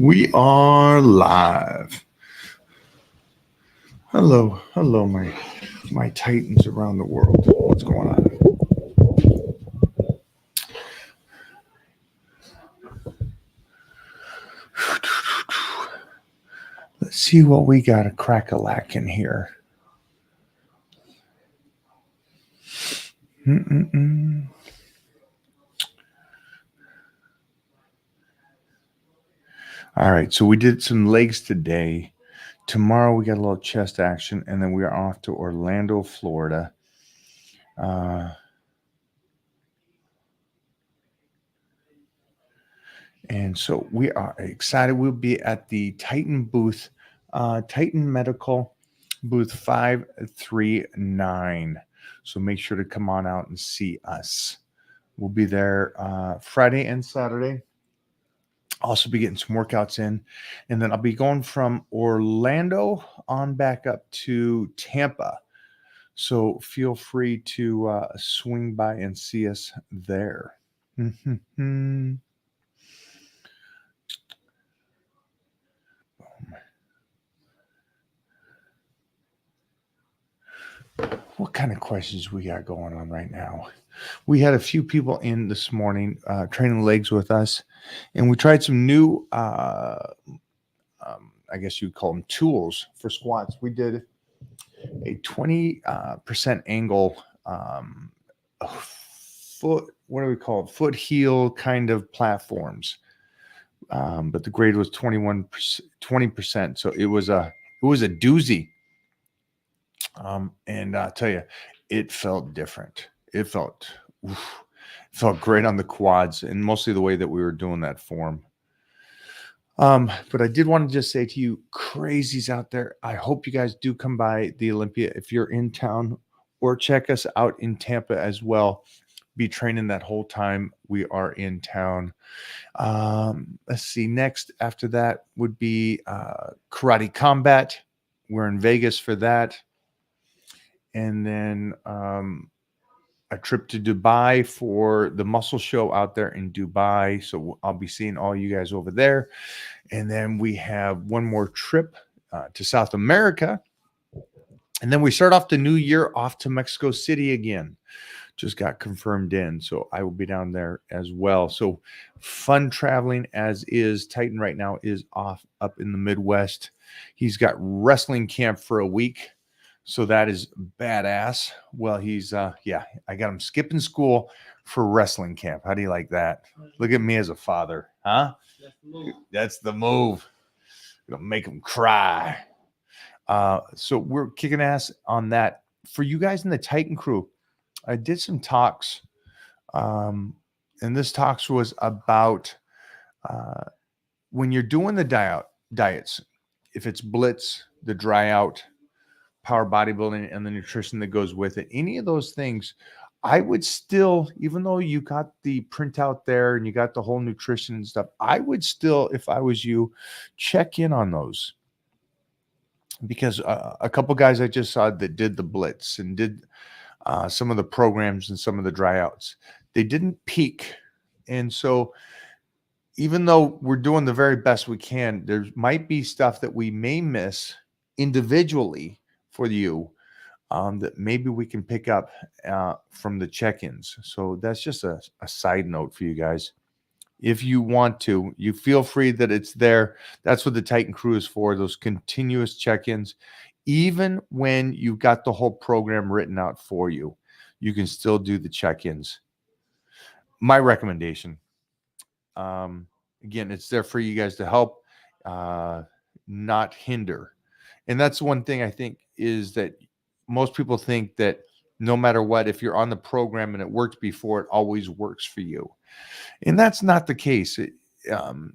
We are live. Hello, my titans around the world. What's going on? Let's see what we got a crack-a-lack in here. Mm-mm-mm. All right, so we did some legs today. Tomorrow we got a little chest action, and then we are off to Orlando, Florida. And so we are excited. We'll be at the Titan booth, Titan Medical booth 539. So make sure to come on out and see us. We'll be there Friday and Saturday. Also be getting some workouts in. And then I'll be going from Orlando on back up to Tampa. So feel free to swing by and see us there. What kind of questions we got going on right now? We had a few people in this morning training legs with us, and we tried some new, I guess you'd call them tools for squats. We did a 20% angle foot, what do we call it? Foot heel kind of platforms. But the grade was 20%. So it was a doozy. And I'll tell you, it felt different. It felt great on the quads, and mostly the way that we were doing that form. But I did want to just say to you crazies out there, I hope you guys do come by the Olympia if you're in town, or check us out in Tampa as well. Be training that whole time we are in town. Let's see. Next after that would be Karate Combat. We're in Vegas for that. And then a trip to Dubai for the muscle show out there in Dubai. So I'll be seeing all you guys over there. And then we have one more trip to South America. And then we start off the new year off to Mexico City again. Just got confirmed in. So I will be down there as well. So fun traveling as is. Titan right now is off up in the Midwest. He's got wrestling camp for a week. So that is badass. Well, he's, I got him skipping school for wrestling camp. How do you like that? Look at me as a father, huh? That's the move. Gonna make him cry. So we're kicking ass on that. For you guys in the Titan crew, I did some talks. And this talks was about when you're doing the diets, if it's blitz, the dry out, power bodybuilding, and the nutrition that goes with it, any of those things, I would still, even though you got the printout there and you got the whole nutrition and stuff, I would still, if I was you, check in on those. Because a couple guys I just saw that did the blitz and did some of the programs and some of the dry outs, they didn't peak. And so even though we're doing the very best we can, there might be stuff that we may miss individually for you that maybe we can pick up from the check-ins. So that's just a side note for you guys. If you want to, you feel free that it's there. That's what the Titan crew is for, those continuous check-ins. Even when you've got the whole program written out for you, you can still do the check-ins. My recommendation, again, it's there for you guys to help, not hinder. And that's one thing I think is that most people think that no matter what, if you're on the program and it worked before, it always works for you. And that's not the case.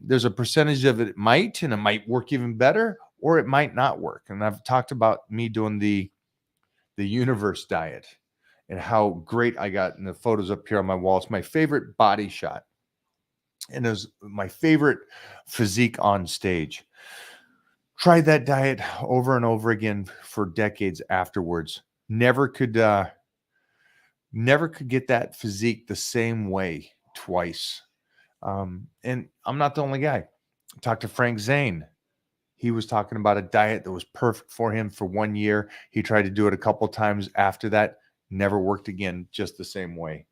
There's a percentage of it might, and it might work even better, or it might not work. And I've talked about me doing the universe diet and how great I got in the photos up here on my wall. It's my favorite body shot. And it was my favorite physique on stage. Tried that diet over and over again for decades afterwards. Never could get that physique the same way twice. And I'm not the only guy. Talked to Frank Zane. He was talking about a diet that was perfect for him for 1 year. He tried to do it a couple times after that, never worked again, just the same way.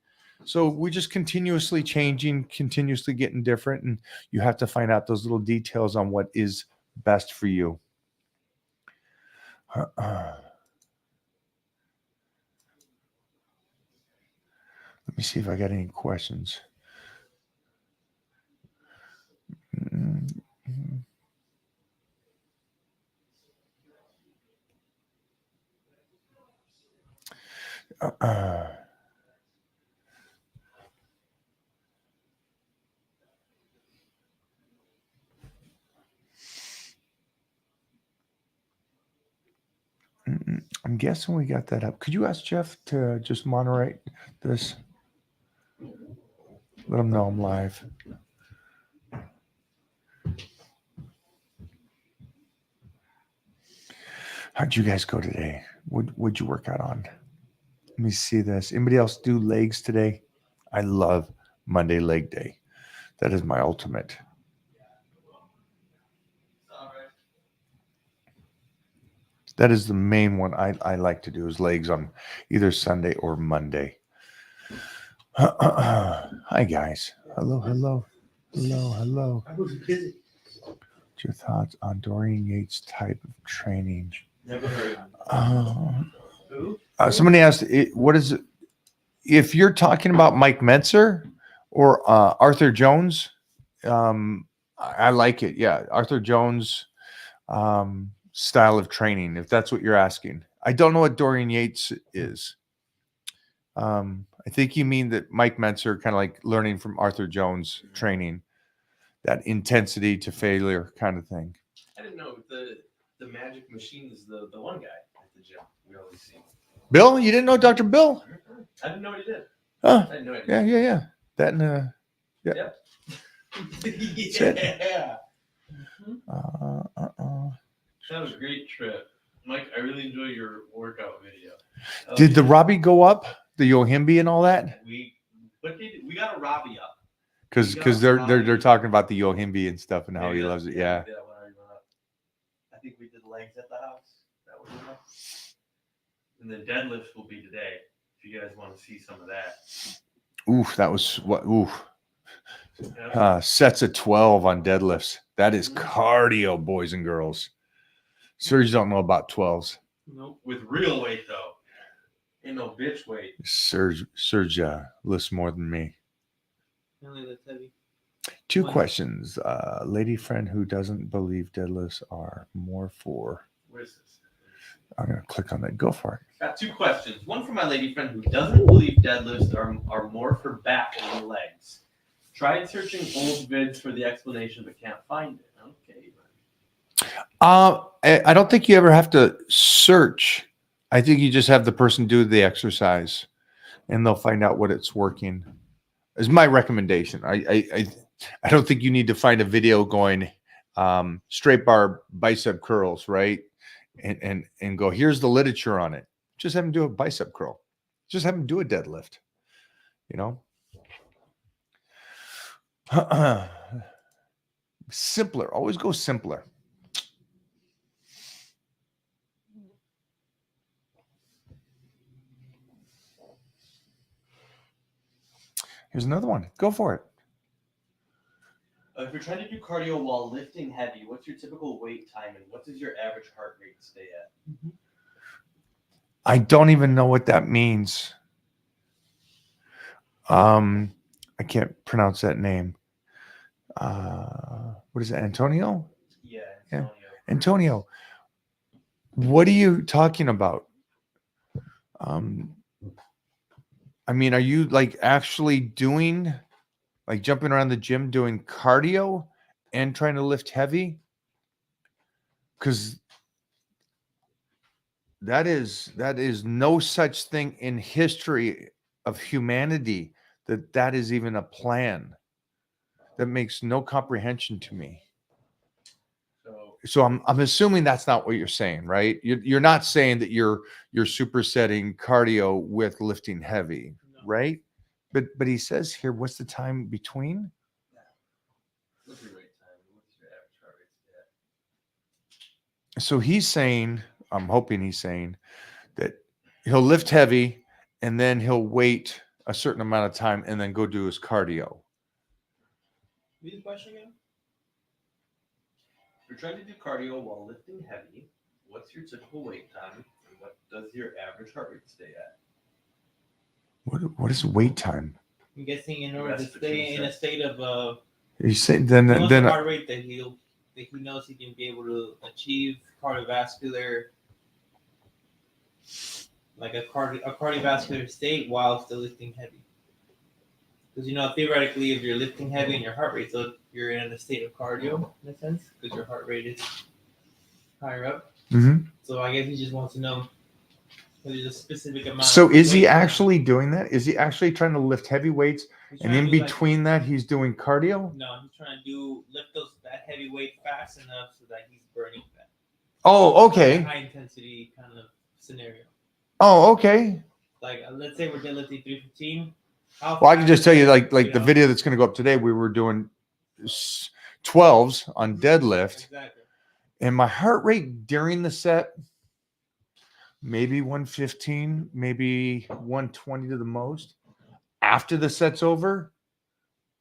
So we're just continuously changing, continuously getting different, and you have to find out those little details on what is best for you. Let me see if I got any questions. I'm guessing we got that up. Could you ask Jeff to just moderate this? Let him know I'm live. How'd you guys go today? What'd you work out on? Let me see this. Anybody else do legs today? I love Monday leg day. That is my ultimate. That is the main one I like to do is legs on either Sunday or Monday. Hi, guys. Hello. I was busy. What's your thoughts on Dorian Yates' type of training? Never heard of Who? Somebody asked, what is it? If you're talking about Mike Mentzer or Arthur Jones, I like it. Yeah, Arthur Jones style of training, if that's what you're asking. I don't know what Dorian Yates is. I think you mean that Mike Mentzer kind of like learning from Arthur Jones training, that intensity to failure kind of thing. I didn't know the magic machine is the one guy at the gym we always see. Bill, you didn't know Dr. Bill? I didn't know what he did. Huh? I had no idea. Yeah. That and yeah. Yep. Yeah. That was a great trip. Mike, I really enjoy your workout video. Did the Robbie go up? The Yohimbi and all that? We got a Robbie up. Because they're talking about the Yohimbi and stuff and how he loves it. Yeah. I think we did legs at the house. That was enough. And then deadlifts will be today. If you guys want to see some of that. Oof, that was what? Oof. Yeah. Sets of 12 on deadlifts. That is cardio, boys and girls. Serge don't know about 12s. Nope. With real weight though. Ain't no bitch weight. Serge lifts more than me. Really, that's heavy. Two questions. Lady friend who doesn't believe deadlifts are more for. Where's this? I'm gonna click on that. Go for it. Got two questions. One for my lady friend who doesn't believe deadlifts are more for back than legs. Tried searching old vids for the explanation but can't find it. Okay. I don't think you ever have to search. I think you just have the person do the exercise, and they'll find out what it's working. Is my recommendation. I don't think you need to find a video going straight bar bicep curls, right? And go, here's the literature on it. Just have them do a bicep curl. Just have them do a deadlift. You know? Simpler. Always go simpler. Here's another one. Go for it. If you're trying to do cardio while lifting heavy, what's your typical wait time and what does your average heart rate stay at? I don't even know what that means. I can't pronounce that name. What is it? Antonio? Yeah. Antonio. What are you talking about? I mean, are you like actually doing, like jumping around the gym doing cardio and trying to lift heavy? Because that is no such thing in history of humanity that is even a plan. That makes no comprehension to me. So I'm assuming that's not what you're saying, right? You're not saying that you're supersetting cardio with lifting heavy, right? But he says here, what's the time between? What's your wait time? What's your So he's saying, I'm hoping he's saying that he'll lift heavy and then he'll wait a certain amount of time and then go do his cardio. Read the question again. If you're trying to do cardio while lifting heavy, what's your typical wait time, and what does your average heart rate stay at? What is wait time? I'm guessing in order to Rest stay between in a sets. state of He's saying he wants then a heart rate that he knows he can be able to achieve cardiovascular, like a cardiovascular state while still lifting heavy. Because theoretically, if you're lifting heavy and your heart rate's up, you're in a state of cardio in a sense, because your heart rate is higher up. Mhm. So I guess he just wants to know if there's a specific amount. So of is he weight time. actually doing that? Is he actually trying to lift heavy weights He's and trying in to do, between that he's doing cardio? No, he's trying to lift that heavy weight fast enough so that he's burning fat. Oh, okay. High intensity kind of scenario. Oh, okay. Like let's say we're deadlifting 315. Well, I can just tell you, like the video that's going to go up today, we were doing 12s on deadlift, Exactly. and my heart rate during the set, maybe 115, maybe 120 to the most. After the set's over,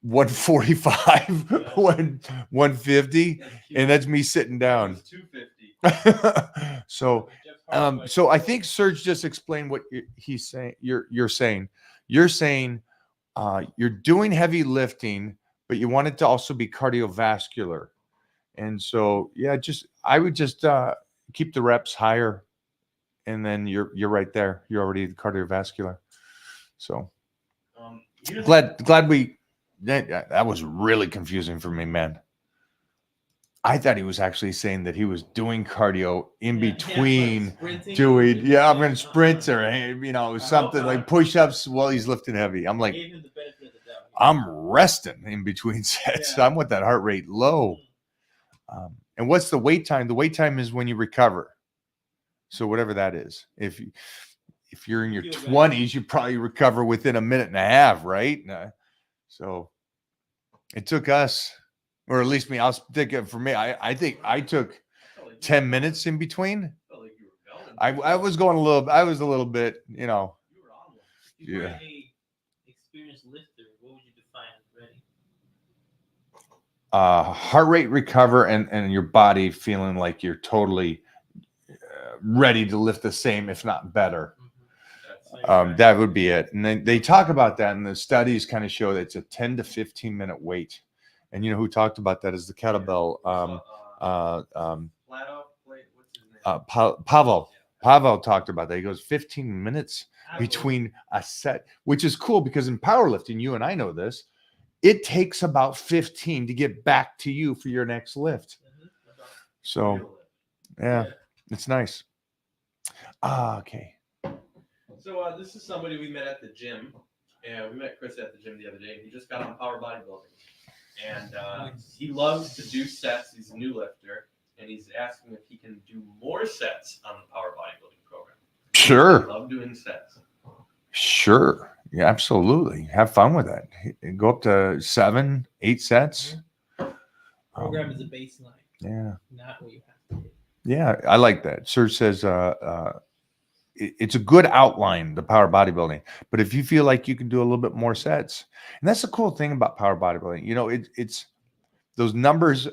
145, 150, and that's me sitting down. 250. So I think Serge just explained what he's saying. You're saying you're doing heavy lifting, but you want it to also be cardiovascular. And so, yeah, I would just keep the reps higher, and then you're right there. You're already cardiovascular. So glad we that was really confusing for me, man. I thought he was actually saying that he was doing cardio in between doing, I'm going to sprint or, something like push-ups while he's lifting heavy. I'm like, Gave him the benefit of the doubt. I'm resting in between sets. Yeah. I want that heart rate low. And what's the wait time? The wait time is when you recover. So whatever that is. If you're in your 20s, you probably recover within a minute and a half, right? So it took us, or at least me, I'll think for me, I think I took 10 minutes in between. I was a little bit, You were on one. If you were Yeah. a experienced lifter, what would you define as ready? Heart rate recover and your body feeling like you're totally ready to lift the same, if not better. That would be it. And then they talk about that, and the studies kind of show that it's a 10 to 15 minute wait. And you know who talked about that is the kettlebell. Pavel talked about that. He goes 15 minutes between a set, which is cool because in powerlifting, you and I know this, it takes about 15 to get back to you for your next lift. So, yeah, it's nice. Okay. So this is somebody we met at the gym. And we met Chris at the gym the other day. He just got on power bodybuilding. And he loves to do sets. He's a new lifter. And he's asking if he can do more sets on the power bodybuilding program. Sure. I love doing sets. Sure. Yeah, absolutely. Have fun with that. Go up to 7, 8 sets. Program is a baseline. Yeah. Not what you have to do. Yeah, I like that. Serge says it's a good outline, the power bodybuilding. But if you feel like you can do a little bit more sets, and that's the cool thing about power bodybuilding. It's those numbers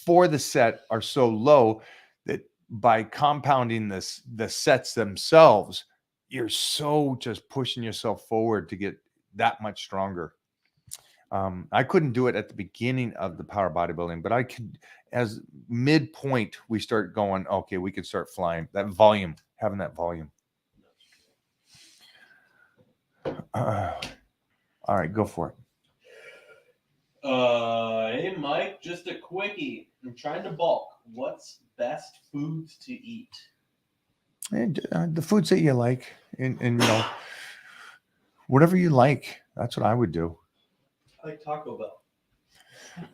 for the set are so low that by compounding the sets themselves, you're so just pushing yourself forward to get that much stronger. I couldn't do it at the beginning of the power bodybuilding, but I could, as midpoint, we start going, okay, we could start flying. That volume, having that volume. All right, go for it. Hey, Mike, just a quickie. I'm trying to bulk. What's best foods to eat? And the foods that you like, and whatever you like, that's what I would do. I like Taco Bell.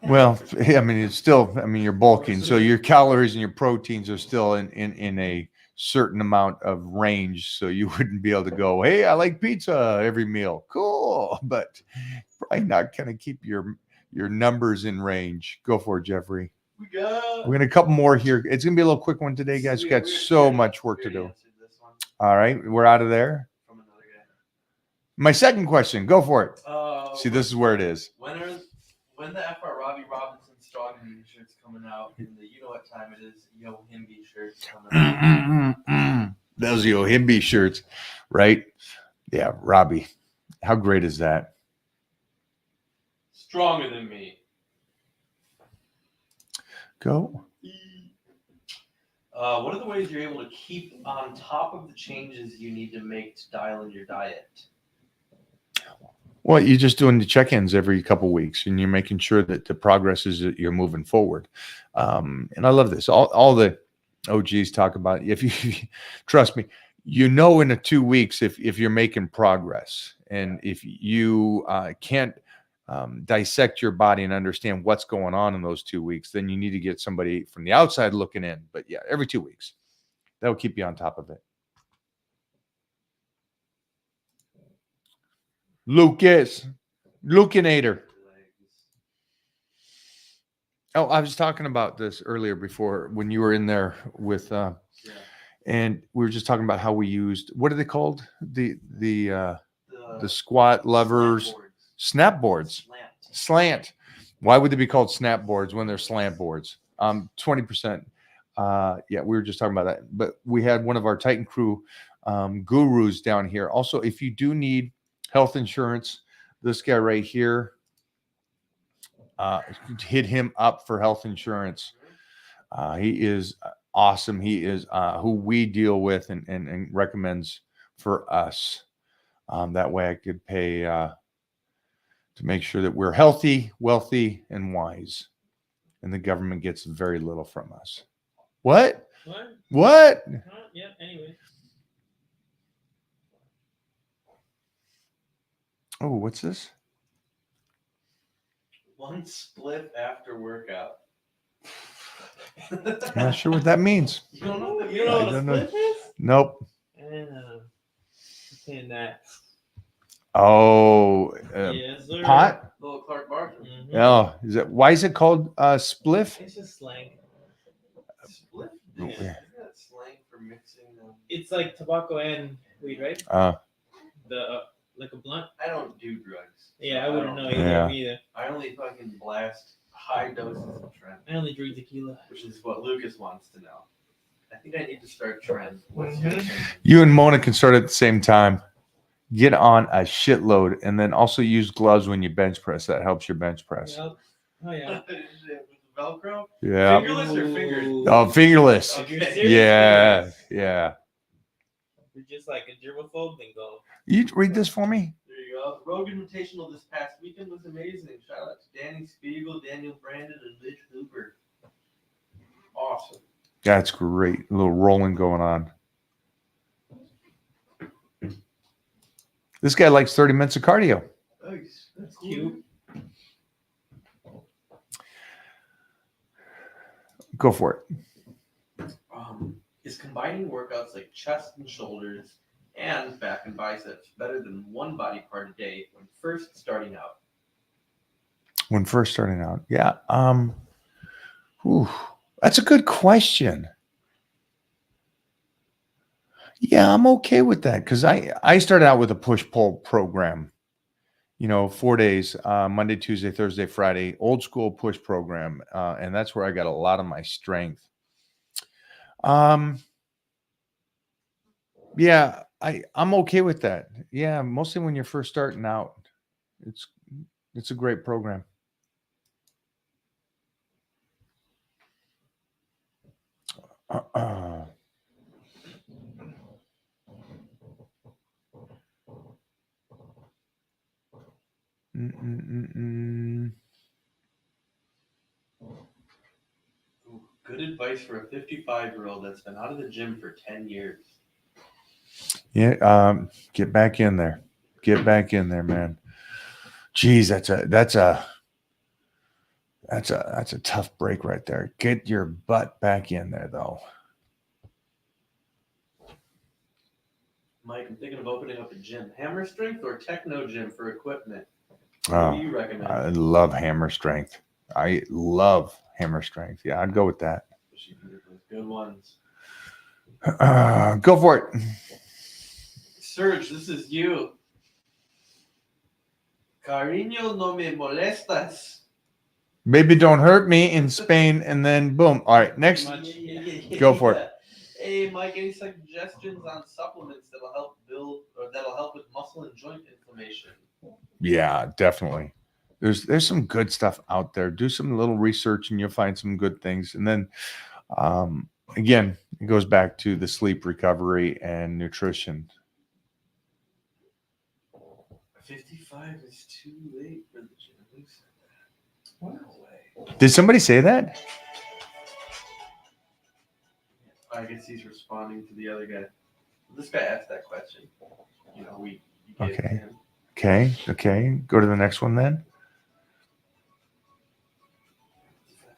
Well, I mean, it's still, you're bulking, so your calories and your proteins are still in a certain amount of range, so you wouldn't be able to go, hey, I like pizza every meal. Cool, but probably not going to keep your numbers in range. Go for it, Jeffrey. We got. We're gonna a couple more here. It's gonna be a little quick one today, guys. We got so much work to do. All right, we're out of there. From another guy. My second question, go for it. See, this When is where it is. when the FR Robbie Robinson Strong shirts coming out, and the you know what time it is, Yo Himby shirts coming out. Those Yohimbi shirts, right? Yeah, Robbie. How great is that? Stronger than me. Go. What are the ways you're able to keep on top of the changes you need to make to dial in your diet? Well, you're just doing the check-ins every couple weeks, and you're making sure that the progress is that you're moving forward. And I love this. All the OGs talk about. If you trust me, you know in 2 weeks if you're making progress, and if you can't dissect your body and understand what's going on in those 2 weeks, then you need to get somebody from the outside looking in. But yeah, every 2 weeks, that will keep you on top of it. Lucinator. Oh, I was talking about this earlier before when you were in there with, and we were just talking about how we used, what are they called? The squat levers, snap boards, slant. Why would they be called snap boards when they're slant boards? 20%. Yeah, we were just talking about that. But we had one of our Titan Crew gurus down here. Also, if you do need health insurance, this guy right here, hit him up for health insurance. He is awesome. He is who we deal with and recommends for us. That way I could pay to make sure that we're healthy, wealthy, and wise. And the government gets very little from us. What? What? Yeah, anyway. Oh, what's this? One spliff after workout. I'm not sure what that means. You don't know what You know I what a don't know. split is? Nope. Saying that. Oh, Yes, sir. pot? Little Clark Barton. Mhm. Oh, is it? Why is it called spliff? It's just slang. Split? Oh, Yeah. yeah. Isn't that slang for mixing them? It's like tobacco and weed, right? The like a blunt. I don't do drugs. Yeah, so I wouldn't know Yeah. either. I only fucking blast high doses of Trend, I only drink tequila. which is what Lucas wants to know. I think I need to start Trend. What's your opinion? You and Mona can start at the same time. Get on a shitload, and then also use gloves when you bench press. That helps your bench press. Yep. Oh yeah. With Velcro? Yeah. Fingerless or fingered? Ooh. Oh, fingerless. If you're Okay. serious, Yeah. fingerless. Yeah. You're just like a germaphobe, then go. You read this for me? There you go. Rogue Invitational this past weekend was amazing. Shout out to Danny Spiegel, Daniel Brandon, and Mitch Hooper. Awesome. That's great. A little rolling going on. This guy likes 30 minutes of cardio. Nice. That's Cute. Go for it. Is combining workouts like chest and shoulders and back and biceps better than one body part a day when first starting out? When first starting out. Yeah. That's a good question. Yeah, I'm okay with that because I started out with a push-pull program. 4 days, Monday, Tuesday, Thursday, Friday, old school push program. And that's where I got a lot of my strength. Yeah, I'm okay with that. Yeah, mostly when you're first starting out. It's a great program. Ooh, good advice for a 55-year-old that's been out of the gym for 10 years. Yeah, get back in there. Get back in there, man. Geez, that's a tough break right there. Get your butt back in there, though. Mike, I'm thinking of opening up a gym. Hammer Strength or Techno Gym for equipment? What Oh, do you recommend? I love hammer strength. I love hammer strength. Yeah, I'd go with that. Good ones. Go for it. Serge, this is you. Cariño, no me molestas. Baby, don't hurt me in Spain, and then boom. All right, next. Go for it. Hey, Mike, any suggestions on supplements that'll help build or that'll help with muscle and joint inflammation? Yeah, definitely. There's some good stuff out there. Do some little research, and you'll find some good things. And then, again, it goes back to the sleep recovery and nutrition. 55 is too late for the gym. Who said that? No way. Did somebody say that? I guess he's responding to the other guy. This guy asked that question. We gave it to Okay. him. Okay. Go to the next one then.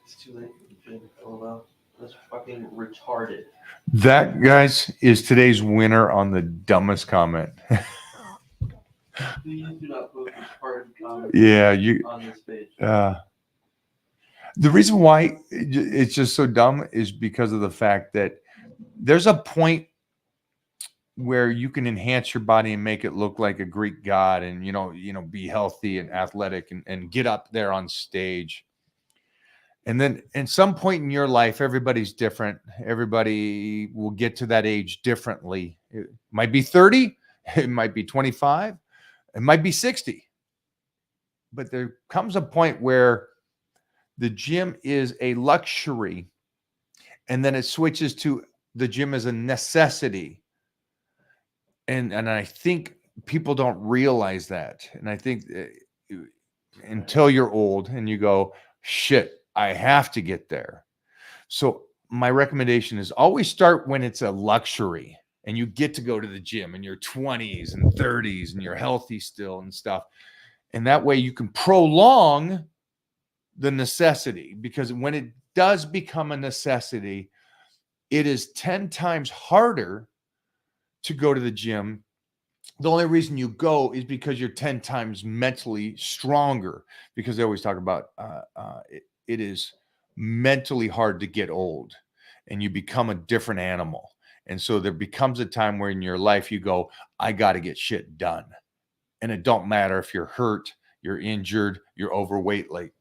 It's too late for the gym. Oh well. That's fucking retarded. That, guys, is today's winner on the dumbest comment. Please do not put retarded comments Yeah, you. on this page. The reason why it's just so dumb is because of the fact that there's a point where you can enhance your body and make it look like a Greek god, and be healthy and athletic and get up there on stage. And then at some point in your life, everybody's different. Everybody will get to that age differently. It might be 30, it might be 25, it might be 60. But there comes a point where the gym is a luxury, and then it switches to the gym as a necessity. And I think people don't realize that. And I think until you're old and you go, shit, I have to get there. So my recommendation is always start when it's a luxury and you get to go to the gym in your 20s and 30s and you're healthy still and stuff. And that way you can prolong the necessity, because when it does become a necessity, it is 10 times harder to go to the gym. The only reason you go is because you're 10 times mentally stronger, because they always talk about it is mentally hard to get old and you become a different animal. And so there becomes a time where in your life you go, I got to get shit done. And it don't matter if you're hurt, you're injured, you're overweight, like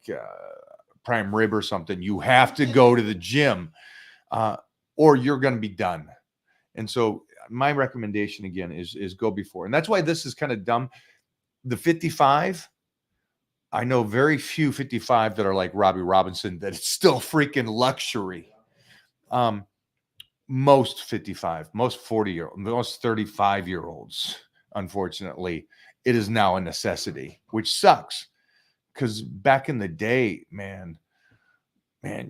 prime rib or something. You have to go to the gym or you're going to be done. And so my recommendation again is go before. And that's why this is kind of dumb. The 55, I know very few 55 that are like Robbie Robinson, that it's still freaking luxury. Most 55, most 40-year-olds, most 35-year-olds, unfortunately, it is now a necessity, which sucks. Because back in the day, man,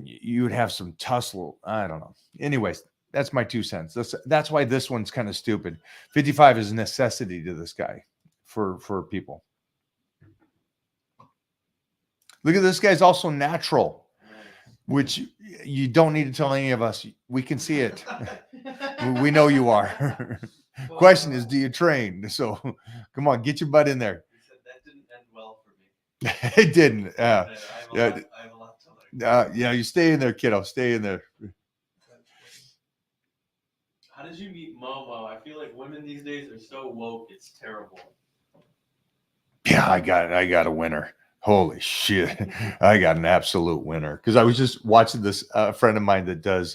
you would have some tussle. I don't know. Anyways, that's my 2 cents. That's why this one's kind of stupid. 55 is a necessity to this guy for people. Look at this guy's also natural, which you don't need to tell any of us. We can see it. We know you are. Question is, do you train? So come on, get your butt in there. He said that didn't end well for me. It didn't. I have a lot to learn. Yeah, you stay in there, kiddo. Stay in there. How did you meet Momo? I feel like women these days are so woke, it's terrible. Yeah, I got a winner. Holy shit. I got an absolute winner. Because I was just watching this friend of mine that does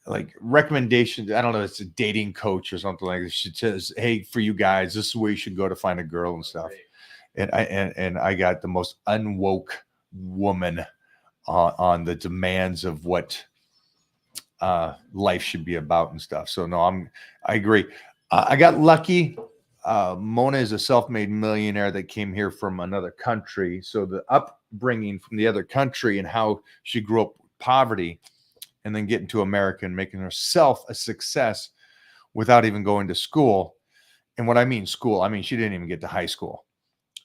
like recommendations. I don't know, it's a dating coach or something like this. She says, hey, for you guys, this is where you should go to find a girl and stuff. Great. And I got the most unwoke woman on the demands of what life should be about and stuff. So no, I agree. I got lucky. Mona is a self-made millionaire that came here from another country. So the upbringing from the other country and how she grew up with poverty and then getting to America and making herself a success without even going to school. And what I mean school, I mean, she didn't even get to high school.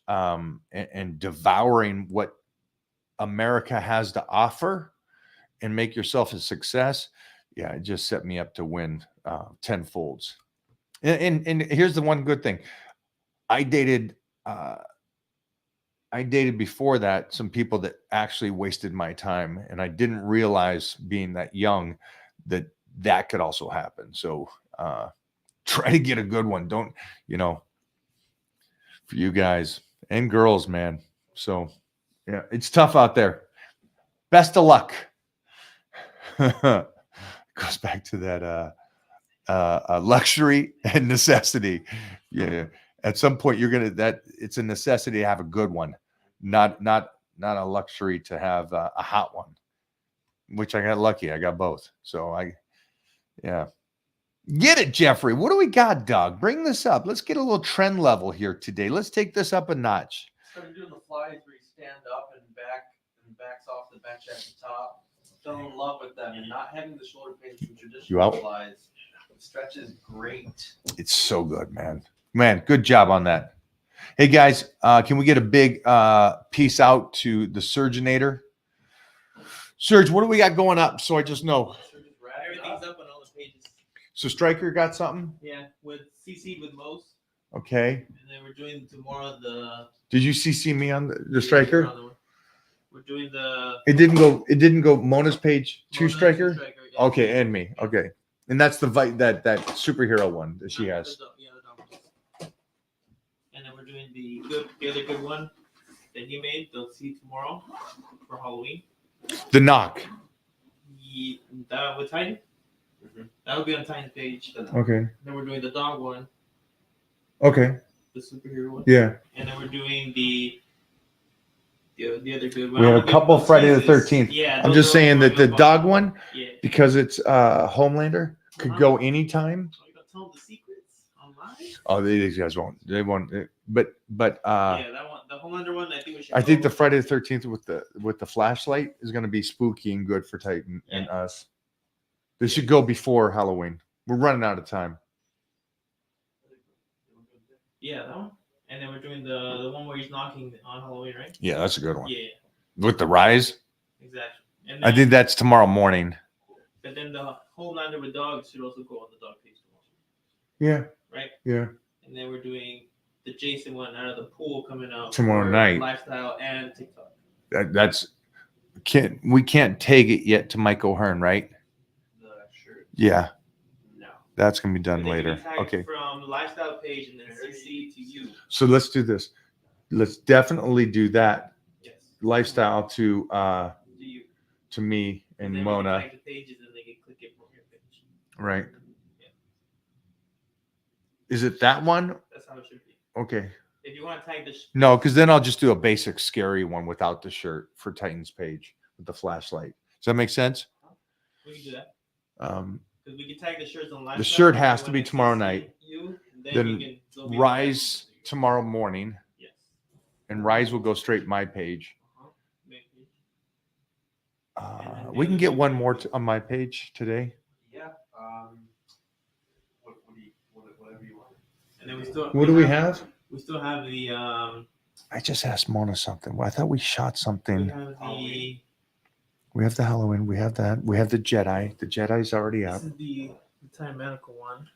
And devouring what America has to offer and make yourself a success. Yeah, it just set me up to win tenfolds. And here's the one good thing. I dated I dated before that some people that actually wasted my time, and I didn't realize being that young that that could also happen. So try to get a good one. Don't, for you guys and girls, man. So yeah, it's tough out there. Best of luck. Goes back to that luxury and necessity. Yeah. At some point it's a necessity to have a good one, not a luxury to have a hot one, which I got lucky. I got both. So yeah. Get it, Jeffrey. What do we got, Doug? Bring this up. Let's get a little trend level here today. Let's take this up a notch. Started doing the flies where you stand up and backs off the bench at the top. Fell in love with them, and not having the shoulder pain from You traditional out? flies. The stretch is great. It's so good, man. Man, good job on that. Hey guys, can we get a big peace out to the Surgeonator? Surge, what do we got going up? So I just know. Everything's up on all the pages. So Stryker got something? Yeah, with CC with Mose, Okay. and then we're doing tomorrow the Did you CC me on the Stryker? We're doing the It didn't go Mona's page to Mona Stryker? yeah. Okay, and me. Okay. And that's the that superhero one that she has. The dog. And then we're doing the other good one that he made. They'll see tomorrow for Halloween. The knock. That with Titan. Mhm. That'll be on Titan's page. Okay. Then we're doing the dog one, Okay. the superhero one, Yeah. and then we're doing the other good one. We have I'm a gonna couple give Friday the excuses. 13th. Yeah, I'm those just are saying the that the ones dog one, Yeah. because it's Homelander, could go anytime. So you gonna tell them the secrets online? Oh, these guys won't. They won't. But Yeah, that one, the Homelander one. I think we should. I think go the Friday the 13th with the flashlight is going to be spooky and good for Titan and us. They should go before Halloween. We're running out of time. Yeah, that one. And then we're doing the one where he's knocking on Halloween, right? Yeah, that's a good one. Yeah, With the rise, exactly. And I think that's tomorrow morning. But then the Homelander with dogs should also go on the dog page tomorrow, Yeah. right? Yeah. And then we're doing the Jason one out of the pool coming out Tomorrow for night. Lifestyle and TikTok. We can't tag it yet to Mike O'Hearn, right? The shirt. Yeah, No. that's gonna be done They can be later. tagged Okay. From Lifestyle page and then CC to you. So let's do this. Let's definitely do that. Yes. Lifestyle to To you. to me and then we can Mona, tag the pages and they can click it from your page. right? Yeah. Is it that one? That's how it should be. Okay. If you want to tag the No, because then I'll just do a basic scary one without the shirt for Titan's page with the flashlight. Does that make sense? we can do that. Because we can tag the shirts on Lifestyle. the shirt and has to when be it's tomorrow CC night. You, Then you can go be Rise tomorrow morning, Yes. and Rise will go straight my page. Maybe. We can get one more on my page today. Yeah. Whatever you want. And then we still. What do we have? We still have the I just asked Mona something. Well, I thought we shot We something. have the. We have the Halloween. We have that. We have the Jedi. The Jedi's already This out. is the Time Medical one.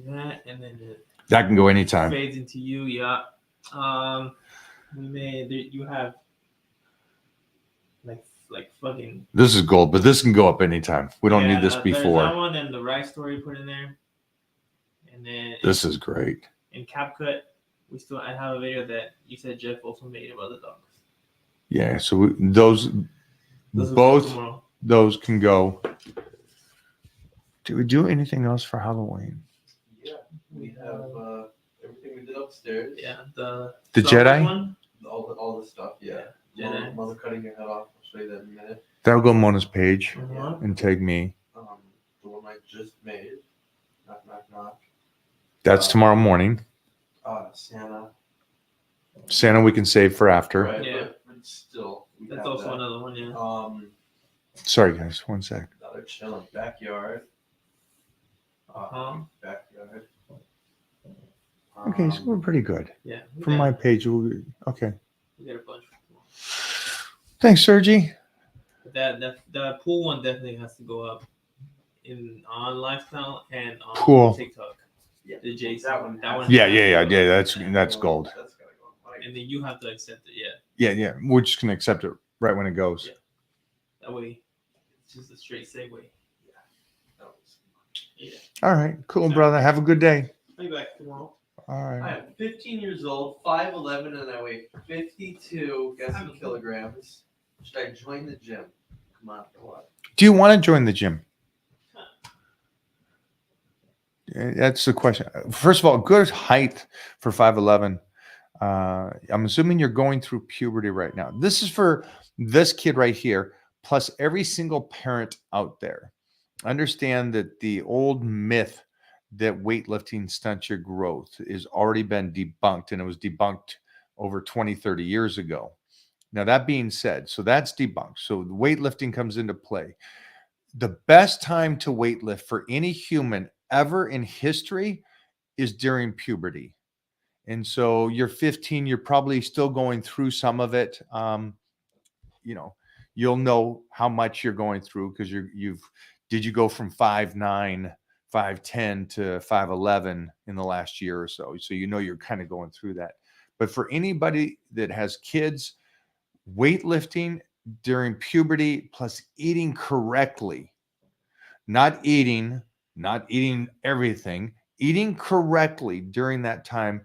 That and then it That can go anytime. fades into you. Yeah. We made you have like fucking. This is gold, but this can go up anytime. We don't Yeah, need this there's that before. one and the Rice story put in there, and then This is great. in CapCut we still I have a video that you said Jeff also made about the dogs. Yeah. So those Those will go both tomorrow. those can go. Do we do anything else for Halloween? Yeah. We have everything we did upstairs. Yeah, the The Star Wars Jedi? one. All the stuff. Yeah. Jedi. Mother cutting your head off. I'll show you that in a minute. That'll go Mona's page Uh-huh. and tag me. The one I just made. Knock, knock, knock. That's tomorrow morning. Santa. Santa we can save for after. Right, Yeah. but still. We That's have also that. another one. Yeah. Sorry guys, one sec. Another chilling backyard. Uh-huh. Backyard. Okay, so we're pretty good. Yeah. we From got- my page, okay. we got a bunch. Thanks, Sergi. But the pool one definitely has to go up on Lifestyle and on Cool. TikTok. Yeah. The JC That one. one. That one. Yeah. That's gold. That's gotta go on fire. And then you have to accept it. Yeah. Yeah. We're just gonna accept it right when it goes. Yeah. That way, it's just a straight segue. That was- Yeah. All right, cool, brother. Have a good day. I'll be back tomorrow. All I right. am 15 years old, 5'11", and I weigh 52 kilograms. Should I join the gym? Come on, for what? Do you want to join the gym? That's the question. First of all, good height for 5'11". I'm assuming you're going through puberty right now. This is for this kid right here, plus every single parent out there. Understand that the old myth that weightlifting stunts your growth has already been debunked, and it was debunked over 20, 30 years ago. Now, that being said, so that's debunked. So the weightlifting comes into play. The best time to weightlift for any human ever in history is during puberty. And so you're 15, you're probably still going through some of it. You'll know how much you're going through because did you go from 5'9", 5'10" to 5'11" in the last year or so? So you're kind of going through that. But for anybody that has kids, weightlifting during puberty plus eating correctly, not eating everything, eating correctly during that time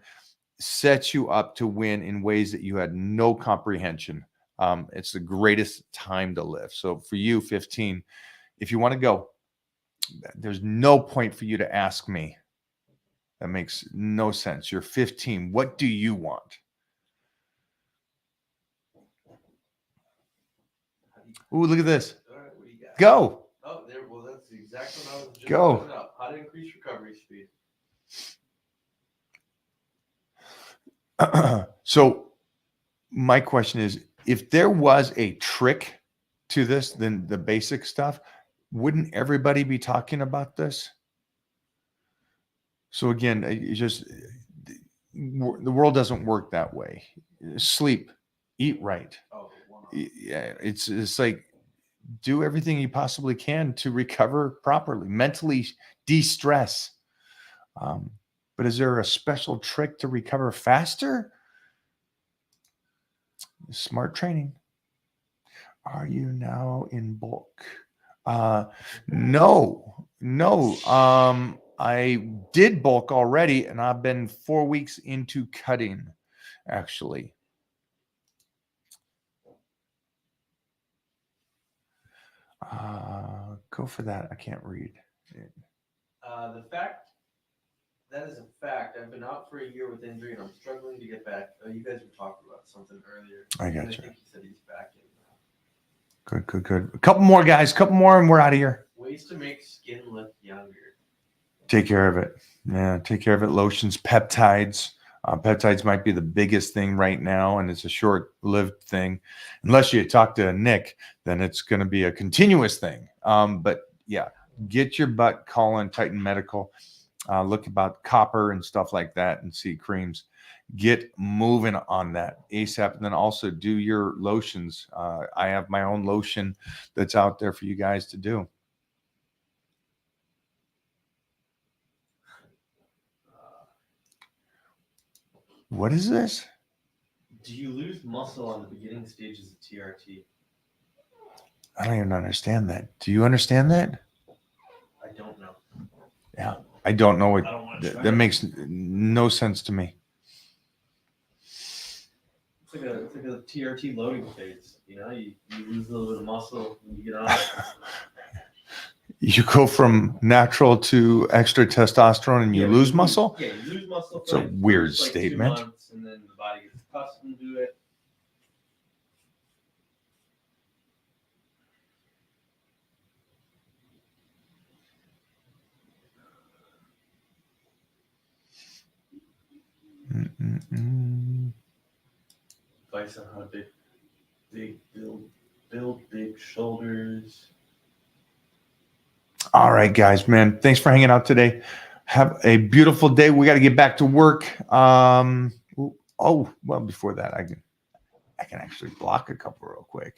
sets you up to win in ways that you had no comprehension. It's the greatest time to live. So for you, 15, if you want to go, there's no point for you to ask me. That makes no sense. You're 15. What do you want? Ooh, look at this. All right, what do you got? Go. Oh, there. Well, that's the exact one I was just Go. looking up. How to increase recovery speed. So my question is, if there was a trick to this, then the basic stuff, wouldn't everybody be talking about this? So again, the world doesn't work that way. Sleep, eat right. Oh, one. Yeah, it's like do everything you possibly can to recover properly, mentally de-stress. But is there a special trick to recover faster? Smart training. Are you now in bulk? No. I did bulk already, and I've been 4 weeks into cutting, actually. Go for that. I can't read. The fact that is a fact. I've been out for a year with injury, and I'm struggling to get back. You guys were talking about something earlier. I And gotcha. I think he said he's back in. Good. A couple more, guys. Couple more, and we're out of here. Ways to make skin look younger. Take care of it. Yeah, take care of it. Lotions, peptides. Peptides might be the biggest thing right now, and it's a short-lived thing. Unless you talk to Nick, then it's going to be a continuous thing. But yeah, get your butt calling Titan Medical. Look about copper and stuff like that and see creams. Get moving on that ASAP. And then also do your lotions. I have my own lotion that's out there for you guys to do. What is this? Do you lose muscle on the beginning stages of TRT? I don't even understand that. Do you understand that? I don't know. Yeah, I don't know what I don't want to try that it. makes no sense to me. It's like a TRT loading phase. You lose a little bit of muscle when you get on. You go from natural to extra testosterone and you lose muscle? Yeah, you lose muscle. It's a weird statement. 2 months, and then the body gets accustomed to it. Advice on how to build big shoulders. All right, guys, man. Thanks for hanging out today. Have a beautiful day. We got to get back to work. Before that, I can actually block a couple real quick.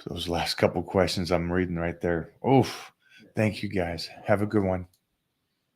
Those last couple questions I'm reading right there. Oof. Thank you guys. Have a good one.